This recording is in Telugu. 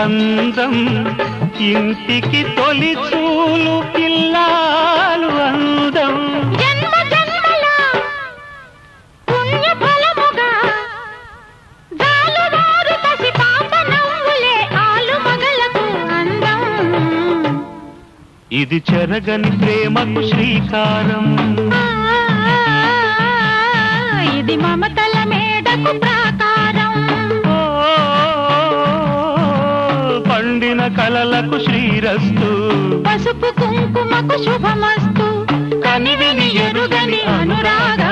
అందం ఇంటికి తొలి చూలు పిల్లాలు అందం జన్మ జన్మల పుణ్య ఫలముగా జాలువారు పసి పాప నవ్వులే ఆలు మగలకు అందం ఇది చెరగని ప్రేమకు శ్రీకారం ఇది మమతల మేడకు ప్రాకారం పండిన కలలకు శ్రీరస్తు పసుపు కుంకుమకు శుభమస్తు కనివిని ఎరుగని అనురాగ